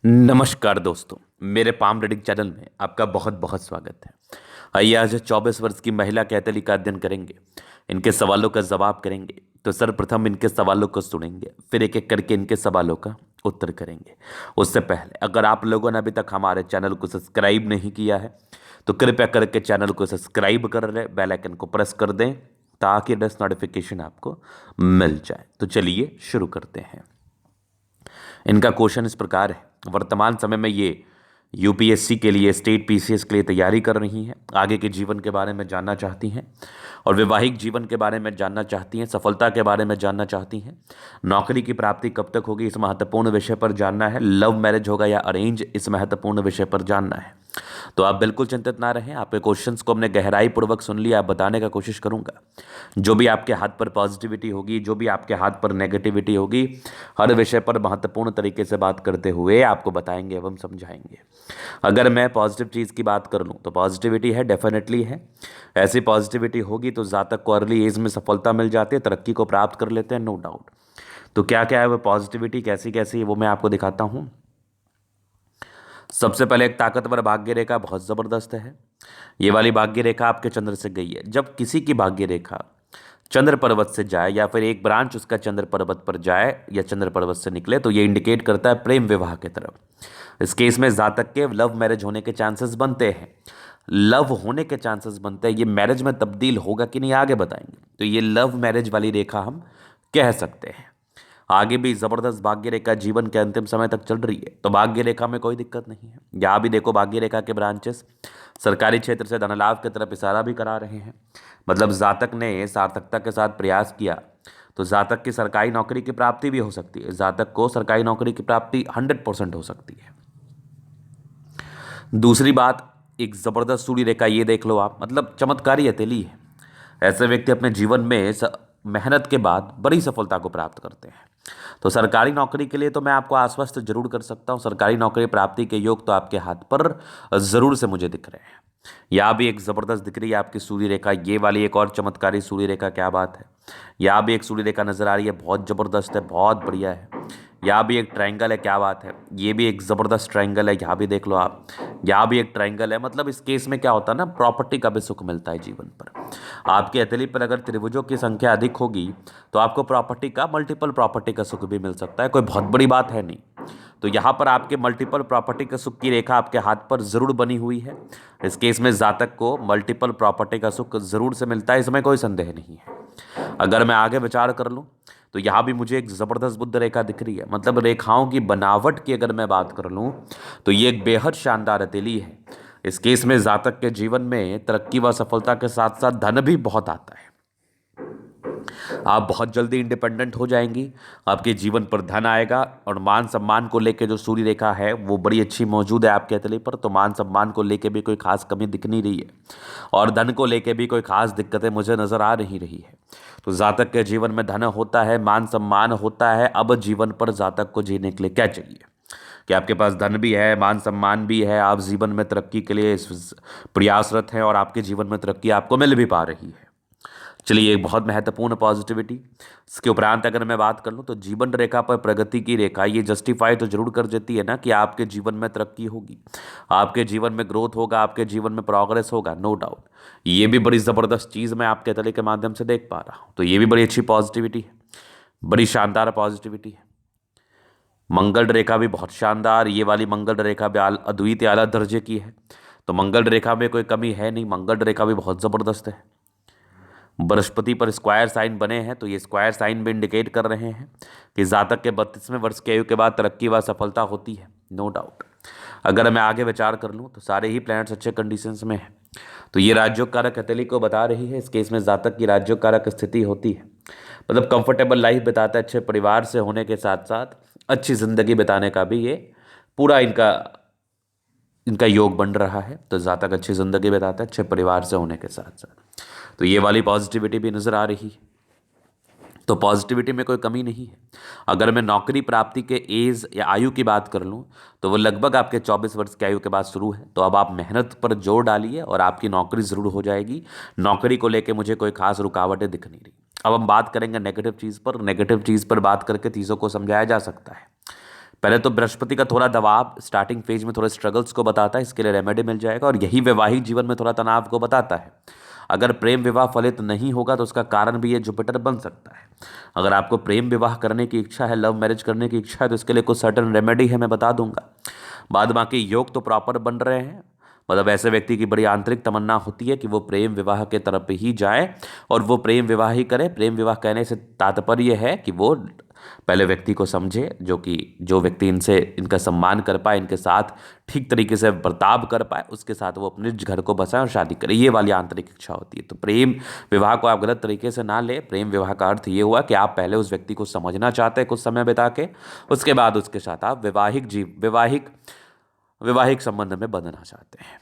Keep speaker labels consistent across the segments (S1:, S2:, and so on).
S1: नमस्कार दोस्तों, मेरे पाम रीडिंग चैनल में आपका बहुत बहुत स्वागत है। आइए आज 24 वर्ष की महिला कैथली का अध्ययन करेंगे, इनके सवालों का जवाब करेंगे। तो सर्वप्रथम इनके सवालों को सुनेंगे, फिर एक एक करके इनके सवालों का उत्तर करेंगे। उससे पहले अगर आप लोगों ने अभी तक हमारे चैनल को सब्सक्राइब नहीं किया है तो कृपया करके चैनल को सब्सक्राइब कर लें, बेल आइकन को प्रेस कर दें ताकि नेक्स्ट नोटिफिकेशन आपको मिल जाए। तो चलिए शुरू करते हैं। इनका क्वेश्चन इस प्रकार है। वर्तमान समय में ये यूपीएससी के लिए, स्टेट पीसीएस के लिए तैयारी कर रही हैं। आगे के जीवन के बारे में जानना चाहती हैं और वैवाहिक जीवन के बारे में जानना चाहती हैं, सफलता के बारे में जानना चाहती हैं, नौकरी की प्राप्ति कब तक होगी इस महत्वपूर्ण विषय पर जानना है, लव मैरिज होगा या अरेंज इस महत्वपूर्ण विषय पर जानना है। तो आप बिल्कुल चिंतित ना रहें, आपके क्वेश्चंस को हमने गहराई पूर्वक सुन लिया, आप बताने का कोशिश करूंगा। जो भी आपके हाथ पर पॉजिटिविटी होगी, जो भी आपके हाथ पर नेगेटिविटी होगी, हर विषय पर महत्वपूर्ण तरीके से बात करते हुए आपको बताएंगे एवं समझाएंगे। अगर मैं पॉजिटिव चीज़ की बात कर लूँ तो पॉजिटिविटी है, डेफिनेटली है। ऐसी पॉजिटिविटी होगी तो जातक को अर्ली एज में सफलता मिल जाती है, तरक्की को प्राप्त कर लेते हैं, नो डाउट। तो क्या क्या है वो पॉजिटिविटी, कैसी कैसी है वो मैं आपको दिखाता हूँ। सबसे पहले एक ताकतवर भाग्य रेखा बहुत ज़बरदस्त है। ये वाली भाग्य रेखा आपके चंद्र से गई है। जब किसी की भाग्य रेखा चंद्र पर्वत से जाए या फिर एक ब्रांच उसका चंद्र पर्वत पर जाए या चंद्र पर्वत से निकले तो ये इंडिकेट करता है प्रेम विवाह की तरफ। इस केस में जातक के लव मैरिज होने के चांसेस बनते हैं। लव होने के चांसेस बनते हैं, ये मैरिज में तब्दील होगा कि नहीं आगे बताएंगे। तो ये लव मैरिज वाली रेखा हम कह सकते हैं। आगे भी जबरदस्त भाग्य रेखा जीवन के अंतिम समय तक चल रही है, तो भाग्य रेखा में कोई दिक्कत नहीं है। यहाँ भी देखो भाग्य रेखा के ब्रांचेस सरकारी क्षेत्र से धन लाभ की तरफ इशारा भी करा रहे हैं। मतलब जातक ने सार्थकता के साथ प्रयास किया तो जातक की सरकारी नौकरी की प्राप्ति भी हो सकती है। जातक को सरकारी नौकरी की प्राप्ति 100% हो सकती है। दूसरी बात, एक जबरदस्त सूर्य रेखा ये देख लो आप, मतलब चमत्कारी हथेली है। ऐसे व्यक्ति अपने जीवन में मेहनत के बाद बड़ी सफलता को प्राप्त करते हैं। तो सरकारी नौकरी के लिए तो मैं आपको आश्वस्त जरूर कर सकता हूँ, सरकारी नौकरी प्राप्ति के योग तो आपके हाथ पर जरूर से मुझे दिख रहे हैं। यहाँ भी एक जबरदस्त दिख रही है आपकी सूर्य रेखा, ये वाली एक और चमत्कारी सूर्य रेखा, क्या बात है। यहाँ भी एक सूर्य रेखा नजर आ रही है, बहुत जबरदस्त है, बहुत बढ़िया है। यहाँ भी एक ट्रायंगल है, क्या बात है। ये भी एक ज़बरदस्त ट्रायंगल है, यहाँ भी देख लो आप। यहाँ भी एक ट्रायंगल है। मतलब इस केस में क्या होता है ना, प्रॉपर्टी का भी सुख मिलता है जीवन पर। आपकी हथेली पर अगर त्रिभुजों की संख्या अधिक होगी तो आपको प्रॉपर्टी का, मल्टीपल प्रॉपर्टी का सुख भी मिल सकता है। कोई बहुत बड़ी बात है नहीं। तो यहाँ पर आपके मल्टीपल प्रॉपर्टी के सुख की रेखा आपके हाथ पर जरूर बनी हुई है। इस केस में जातक को मल्टीपल प्रॉपर्टी का सुख जरूर से मिलता है, इसमें कोई संदेह नहीं है। अगर मैं आगे विचार कर लूँ तो यहाँ भी मुझे एक ज़बरदस्त बुद्ध रेखा दिख रही है। मतलब रेखाओं की बनावट की अगर मैं बात कर लूँ तो ये एक बेहद शानदार हथेली है। इस केस में जातक के जीवन में तरक्की व सफलता के साथ साथ धन भी बहुत आता है। आप बहुत जल्दी इंडिपेंडेंट हो जाएंगी, आपके जीवन पर धन आएगा और मान सम्मान को लेकर जो सूर्य रेखा है वो बड़ी अच्छी मौजूद है आपके हथेली पर। तो मान सम्मान को लेकर भी कोई खास कमी दिख नहीं रही है और धन को लेकर भी कोई खास दिक्कतें मुझे नज़र आ नहीं रही है। तो जातक के जीवन में धन होता है, मान सम्मान होता है। अब जीवन पर जातक को जीने के लिए क्या चाहिए कि आपके पास धन भी है, मान सम्मान भी है, आप जीवन में तरक्की के लिए प्रयासरत हैं और आपके जीवन में तरक्की आपको मिल भी पा रही है। चलिए, एक बहुत महत्वपूर्ण पॉजिटिविटी। इसके उपरांत अगर मैं बात कर लूँ तो जीवन रेखा पर प्रगति की रेखा ये जस्टिफाई तो जरूर कर देती है ना कि आपके जीवन में तरक्की होगी, आपके जीवन में ग्रोथ होगा, आपके जीवन में प्रोग्रेस होगा, नो डाउट। ये भी बड़ी ज़बरदस्त चीज़ मैं आपके तले के माध्यम से देख पा रहा हूँ। तो ये भी बड़ी अच्छी पॉजिटिविटी है, बड़ी शानदार पॉजिटिविटी है। मंगल रेखा भी बहुत शानदार, ये वाली मंगल रेखा भी अद्वितीय आला दर्जे की है। तो मंगल रेखा में कोई कमी है नहीं, मंगल रेखा भी बहुत ज़बरदस्त है। बृहस्पति पर स्क्वायर साइन बने हैं तो ये स्क्वायर साइन भी इंडिकेट कर रहे हैं कि जातक के 32वें वर्ष की आयु के बाद तरक्की व सफलता होती है, नो डाउट। अगर मैं आगे विचार कर लूँ तो सारे ही प्लैनेट्स अच्छे कंडीशंस में हैं। तो ये राज्यों कारक हथेली को बता रही है। इस केस में जातक की राज्यों कारक स्थिति होती है, मतलब कंफर्टेबल लाइफ बिताता है, अच्छे परिवार से होने के साथ साथ अच्छी ज़िंदगी बिताने का भी ये पूरा इनका इनका योग बन रहा है। तो जातक अच्छी ज़िंदगी बिताता है अच्छे परिवार से होने के साथ साथ। तो ये वाली पॉजिटिविटी भी नज़र आ रही है। तो पॉजिटिविटी में कोई कमी नहीं है। अगर मैं नौकरी प्राप्ति के एज या आयु की बात कर लूँ तो वो लगभग आपके 24 वर्ष की आयु के बाद शुरू है। तो अब आप मेहनत पर जोर डालिए और आपकी नौकरी ज़रूर हो जाएगी। नौकरी को लेकर मुझे कोई खास रुकावटें दिख नहीं रही। अब हम बात करेंगे नेगेटिव चीज़ पर। नेगेटिव चीज़ पर बात करके चीज़ों को समझाया जा सकता है। पहले तो बृहस्पति का थोड़ा दबाव स्टार्टिंग फेज में थोड़े स्ट्रगल्स को बताता है, इसके लिए रेमेडी मिल जाएगा। और यही वैवाहिक जीवन में थोड़ा तनाव को बताता है। अगर प्रेम विवाह फलित नहीं होगा तो उसका कारण भी ये जुपिटर बन सकता है। अगर आपको प्रेम विवाह करने की इच्छा है, लव मैरिज करने की इच्छा है, तो इसके लिए कुछ सर्टन रेमेडी है, मैं बता दूंगा। बाद बाकी योग तो प्रॉपर बन रहे हैं। मतलब ऐसे व्यक्ति की बड़ी आंतरिक तमन्ना होती है कि वो प्रेम विवाह के तरफ ही जाए और वो प्रेम विवाह ही करे। प्रेम विवाह कहने से तात्पर्य है कि वो पहले व्यक्ति को समझे, जो व्यक्ति इनका सम्मान कर पाए, इनके साथ ठीक तरीके से बर्ताव कर पाए, उसके साथ वो अपने घर को बसाए और शादी करे। ये वाली आंतरिक इच्छा होती है। तो प्रेम विवाह को आप गलत तरीके से ना ले। प्रेम विवाह का अर्थ ये हुआ कि आप पहले उस व्यक्ति को समझना चाहते हैं कुछ समय बिता के, उसके बाद उसके साथ आप वैवाहिक संबंध में बंधना चाहते हैं।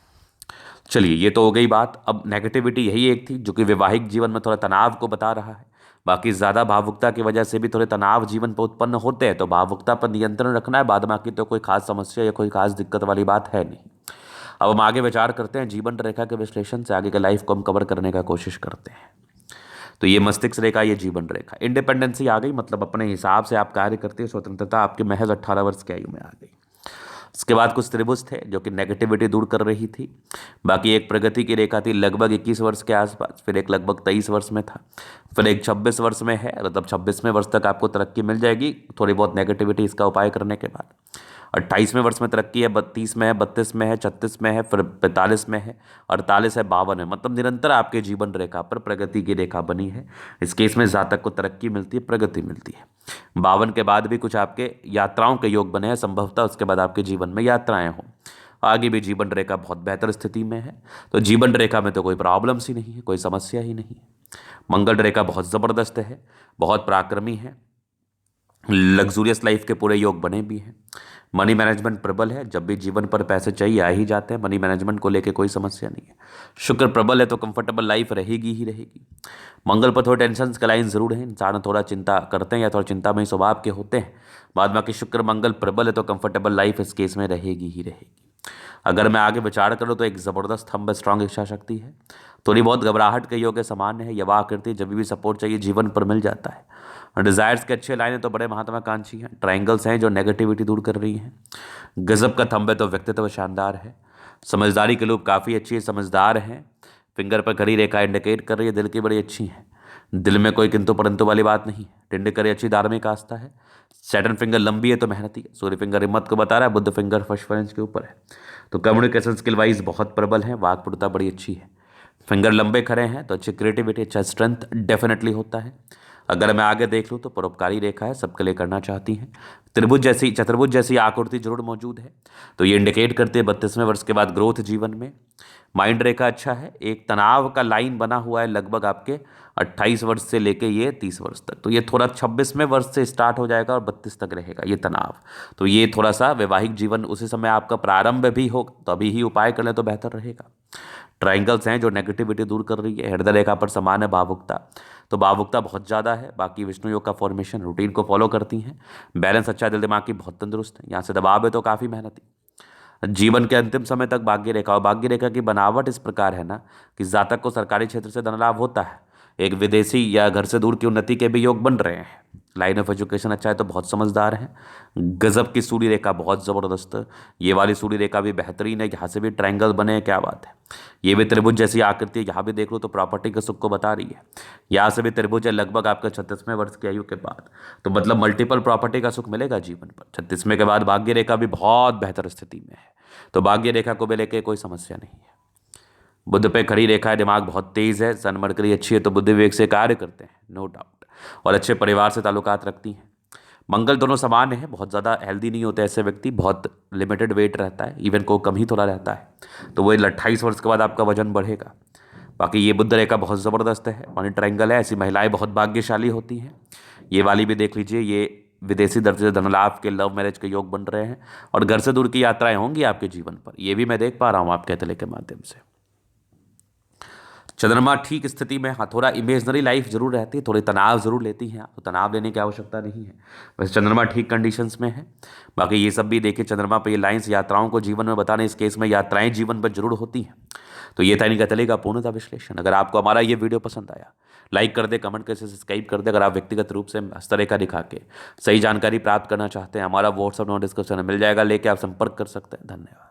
S1: चलिए, ये तो हो गई बात। अब नेगेटिविटी यही एक थी जो कि वैवाहिक जीवन में थोड़ा तनाव को बता रहा है। बाकी ज़्यादा भावुकता की वजह से भी थोड़े तनाव जीवन पर उत्पन्न होते हैं, तो भावुकता पर नियंत्रण रखना है। बाद बाकी तो कोई खास समस्या या कोई खास दिक्कत वाली बात है नहीं। अब हम आगे विचार करते हैं, जीवन रेखा के विश्लेषण से आगे के लाइफ को हम कवर करने का कोशिश करते हैं। तो ये मस्तिष्क रेखा, ये जीवन रेखा, इंडिपेंडेंसी आ गई, मतलब अपने हिसाब से आप कार्य करते हैं, स्वतंत्रता आपके महज 18 वर्ष की आयु में आ गई। इसके बाद कुछ त्रिभुज थे जो कि नेगेटिविटी दूर कर रही थी। बाकी एक प्रगति की रेखा थी लगभग 21 वर्ष के आसपास, फिर एक लगभग 23 वर्ष में था, फिर एक 26 वर्ष में है, मतलब 26वें वर्ष तक आपको तरक्की मिल जाएगी थोड़ी बहुत नेगेटिविटी इसका उपाय करने के बाद। 28वें वर्ष में तरक्की है, 32 में है, 32 में है, 36 में है, फिर 45 में है, 48 है, 52 है। मतलब निरंतर आपके जीवन रेखा पर प्रगति की रेखा बनी है। इस केस में जातक को तरक्की मिलती है, प्रगति मिलती है। 52 के बाद भी कुछ आपके यात्राओं के योग बने हैं, संभवतः उसके बाद आपके जीवन में यात्राएं हों। आगे भी जीवन रेखा बहुत बेहतर स्थिति में है। तो जीवन रेखा में तो कोई प्रॉब्लम्स ही नहीं है, कोई समस्या ही नहीं है। मंगल रेखा बहुत ज़बरदस्त है, बहुत पराक्रमी है, लग्जूरियस लाइफ के पूरे योग बने भी हैं। मनी मैनेजमेंट प्रबल है, जब भी जीवन पर पैसे चाहिए आ ही जाते हैं। मनी मैनेजमेंट को लेके कोई समस्या नहीं है। शुक्र प्रबल है तो कंफर्टेबल लाइफ रहेगी ही रहेगी। मंगल पर थोड़े टेंशन के लाइन जरूर हैं, इंसान थोड़ा चिंता करते हैं या थोड़ा चिंतामय स्वभाव के होते हैं। बाद बाकी शुक्र मंगल प्रबल है तो कंफर्टेबल लाइफ इस केस में रहेगी ही रहेगी। अगर मैं आगे विचार करूँ तो एक ज़बरदस्त थंब स्ट्रांग इच्छा शक्ति है, थोड़ी बहुत घबराहट के योग सामान्य है। यवा आकृति, जब भी सपोर्ट चाहिए जीवन पर मिल जाता है। डिजायर्स के अच्छे लाइन है तो बड़े महात्माकांक्षी हैं। ट्रायंगल्स हैं जो नेगेटिविटी दूर कर रही हैं। गजब का थंब है तो व्यक्तित्व शानदार है। समझदारी के लूप काफ़ी अच्छी है, समझदार हैं। फिंगर पर खड़ी रेखा इंडिकेट कर रही है दिल की बड़ी अच्छी है। दिल में कोई किंतु परंतु वाली बात नहीं है। टिंड करे अच्छी धार्मिक आस्था है। सैटर्न फिंगर लंबी है तो मेहनती है। सूर्य फिंगर हिम्मत को बता रहा है। बुद्ध फिंगर फर्स्ट इंच के ऊपर है। तो कम्युनिकेशन स्किल वाइज बहुत प्रबल है। वाक्पटुता बड़ी अच्छी है। फिंगर लंबे खड़े हैं तो अच्छी क्रिएटिविटी, अच्छा स्ट्रेंथ डेफिनेटली होता है। अगर मैं आगे देख लूँ तो परोपकारी रेखा है, सबके लिए करना चाहती हैं। चतुर्भुज जैसी आकृति जरूर मौजूद है। तो ये इंडिकेट करते हैं 32वें वर्ष के बाद ग्रोथ जीवन में। माइंड रेखा अच्छा है। एक तनाव का लाइन बना हुआ है लगभग आपके 28 वर्ष से लेके ये 30 वर्ष तक। तो ये थोड़ा 26वें वर्ष से स्टार्ट हो जाएगा और 32 तक रहेगा ये तनाव। तो ये थोड़ा सा वैवाहिक जीवन उसी समय आपका प्रारंभ भी हो, तभी ही उपाय कर ले तो बेहतर रहेगा। ट्राइंगल्स हैं जो नेगेटिविटी दूर कर रही है। हृदय रेखा पर समान है भावुकता, तो भावुकता बहुत ज़्यादा है। बाकी विष्णु योग का फॉर्मेशन रूटीन को फॉलो करती हैं। बैलेंस अच्छा, दिल दिमाग की बहुत तंदुरुस्त है। यहाँ से दबाव है तो काफ़ी मेहनती। जीवन के अंतिम समय तक भाग्य रेखा, और भाग्य रेखा की बनावट इस प्रकार है ना कि जातक को सरकारी क्षेत्र से धन लाभ होता है। एक विदेशी या घर से दूर की उन्नति के भी योग बन रहे हैं। लाइन ऑफ एजुकेशन अच्छा है तो बहुत समझदार हैं। गजब की सूर्य रेखा, बहुत ज़बरदस्त। ये वाली सूर्य रेखा भी बेहतरीन है। यहाँ से भी ट्रायंगल बने हैं, क्या बात है। ये भी त्रिभुज जैसी आकृति है। यहाँ भी देख लो तो प्रॉपर्टी के सुख को बता रही है। यहाँ से भी त्रिभुज है लगभग आपका 36वें वर्ष की आयु के बाद। तो मतलब मल्टीपल प्रॉपर्टी का सुख मिलेगा जीवन पर। 36वें के बाद भाग्य रेखा भी बहुत बेहतर स्थिति में है। तो भाग्य रेखा को भी लेके कोई समस्या नहीं है। बुद्ध पे खड़ी रेखा है, दिमाग बहुत तेज है। सन मरकरी अच्छी है तो बुद्धि विवेक से कार्य करते हैं, नो डाउट। और अच्छे परिवार से ताल्लुकात रखती हैं। मंगल दोनों समान है, बहुत ज़्यादा हेल्दी नहीं होते ऐसे व्यक्ति, बहुत लिमिटेड वेट रहता है, इवन को कम ही थोड़ा रहता है। तो वो 28 वर्ष के बाद आपका वजन बढ़ेगा। बाकी ये बुद्ध रेखा बहुत ज़बरदस्त है, मनी ट्रायंगल है। ऐसी महिलाएं बहुत भाग्यशाली होती हैं। ये वाली भी देख लीजिए, ये विदेशी दर से धन लाभ के, लव मैरिज के योग बन रहे हैं। और घर से दूर की यात्राएं होंगी आपके जीवन पर, ये भी मैं देख पा रहा हूँ आपके तले के माध्यम से। चंद्रमा ठीक स्थिति में, हाँ थोड़ा इमेजनरी लाइफ जरूर रहती है, थोड़ी तनाव जरूर लेती हैं, तो तनाव लेने की आवश्यकता नहीं है। वैसे चंद्रमा ठीक कंडीशंस में है। बाकी ये सब भी देखिए, चंद्रमा पे ये लाइंस यात्राओं को जीवन में बताने, इस केस में यात्राएं जीवन पर जरूर होती हैं। तो ये था इनका तले का पूर्णतः विश्लेषण। अगर आपको हमारा ये वीडियो पसंद आया, लाइक कर दे, कमेंट कर, सब्सक्राइब कर दे। अगर आप व्यक्तिगत रूप से हस्तरेखा दिखा के सही जानकारी प्राप्त करना चाहते हैं, हमारा व्हाट्सअप नंबर डिस्क्रिप्शन में मिल जाएगा, लेके आप संपर्क कर सकते हैं। धन्यवाद।